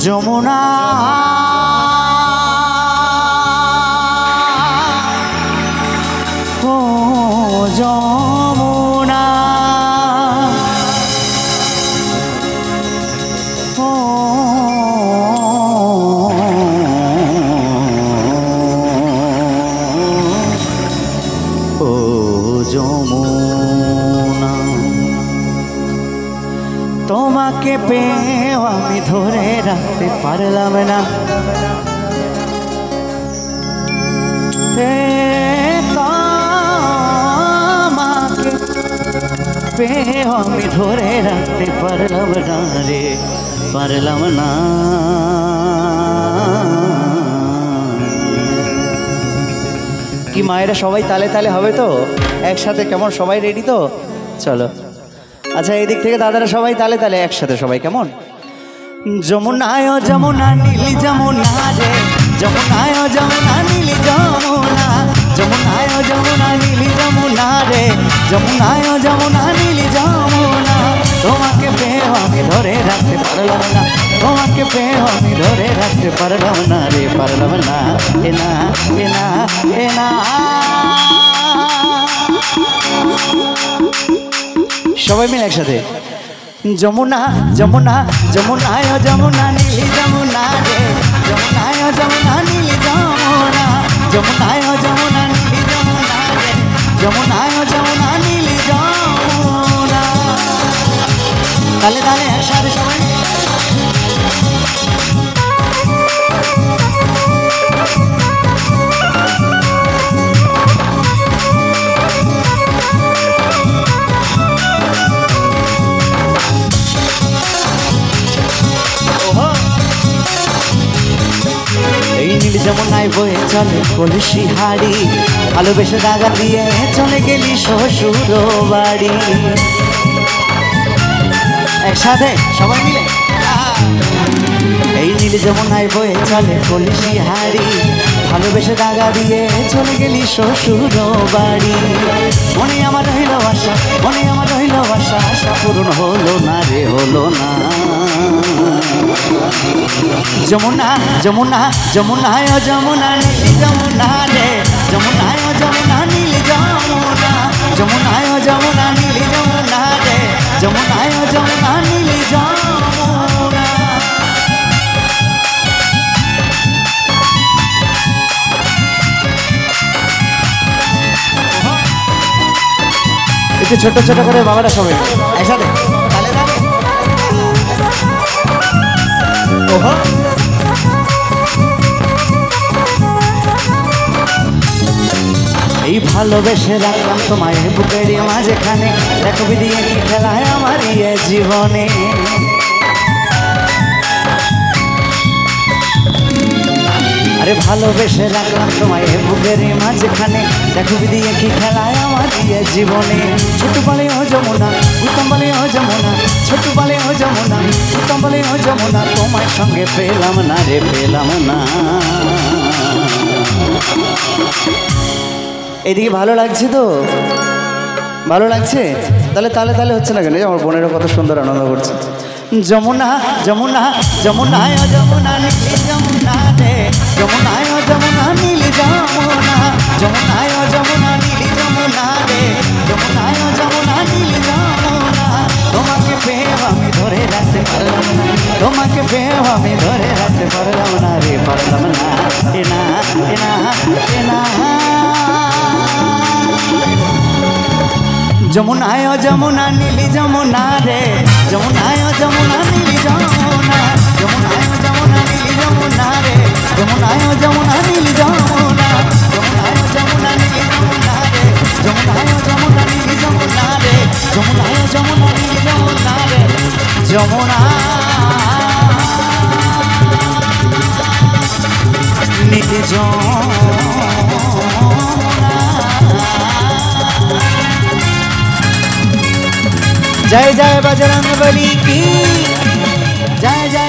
যমুনা ও যমুনা ও যমুনা তোমাকে পেয়েও আমি ধরে রাখতে পারলাম না, তোমাকে পেয়েও আমি ধরে রাখতে পারলাম না রে, পারলাম না। কি মায়েরা সবাই তালে তালে হবে তো একসাথে? কেমন সবাই রেডি তো? চলো। আচ্ছা এই দিক থেকে দাদারা সবাই তালে তালে একসাথে সবাই কেমন? যমুনায় যমুনা নীলি যমুনা রে, যমুনায় যমুনা নীলি যমুনা, যমুনায় যমুনা নীলি যমুনা রে, যমুনায় যমুনা নীলি যমুনা তোমাকে পেয়েও আমি ধরে রাখতে পারলাম না, তোমাকে পেয়েও আমি ধরে রাখতে পারলাম না রে, পারলাম না। এ না এ না এ না সবাই মিলে একসাথে। যমুনা যমুনা যমুনায় যমুনা নীলি যমুনা রে, যমুনায় যমুনা নীলি যমুনা, যমুনায় যমুনা নীলি যমুনা রে, যমুনায় যমুনা নীলি যমুনা। তালে তালে একসাথে সবাই। যমুনায় বয়ে চলে কলসি হাড়ি, ভালোবেসে দাগা দিয়ে চলে গেলি শ্বশুর বাড়ি। একসাথে সবাই মিলে। এই নীল যমুনায় বয়ে চলে কলসি হাড়ি, ভালোবেসে দাগা দিয়ে চলে গেলি শ্বশুর বাড়ি। মনে আমার রইল আশা, মনে আমার রইল আশা, আশা পূরণ হলো না রে, হলো না। যমুনা যমুনা যমুনায় যমুনা নীলি যমুনা রে, যমুনায় যমুনা নীলি যমুনা, যমুনায় যমুনা নীলি যমুনা রে, যমুনায় যমুনা নীলি যমুনা। একটু ছোট ছোট করে বাবারা সবাই একসাথে তালে তালে। ওহো এই ভালোবেসে রাখলাম তোমায় বুকের মাঝখানে, দেখো দিয়ে কি খেলায় আমার ইয়ে জীবনে। আরে ভালোবেসে রাখলাম তোমায় বুকের মাঝখানে, দেখো দিয়ে কি খেলায় আমার ইয়ে জীবনে। ছোট বলে ও যমুনা, উত্তম বলে ও যমুনা, ছোট বলে ও যমুনা, উত্তম বলে ও যমুনা তোমার সঙ্গে পেলাম না রে, পেলাম না। এদিকে ভালো লাগছে তো? ভালো লাগছে? তাহলে তালে তালে হচ্ছে না কেন? আমার বোনেরা কত সুন্দর আনন্দ করছে। যমুনা যমুনা যমুনায় যমুনা নীলি যমুনা রে, যমুনায় যমুনা নীলি যমুনা, যমুনায় যমুনা নীলি যমুনা রে, যমুনায় যমুনা নীলি যমুনা তোমাকে পেয়েও আমি ধরে রাখতে পারলাম না, তোমাকে পেয়েও আমি ধরে রাখতে পারলাম না রে, পারলাম না। এ না এ না এ না। যমুনায় যমুনা নীলি যমুনা রে, যমুনায় যমুনা নীলি যমুনা, যমুনায় যমুনা নীলি যমুনা রে, যমুনায় যমুনা নীলি যমুনা, যমুনায় যমুনা নীলি যমুনা রে, যমুনায় যমুনা নীলি যমুনা রে, যমুনায় যমুনা নীলি যমুনা রে, যমুনা নীলি যমুনা। जय जय बजरंग बली की जय जय।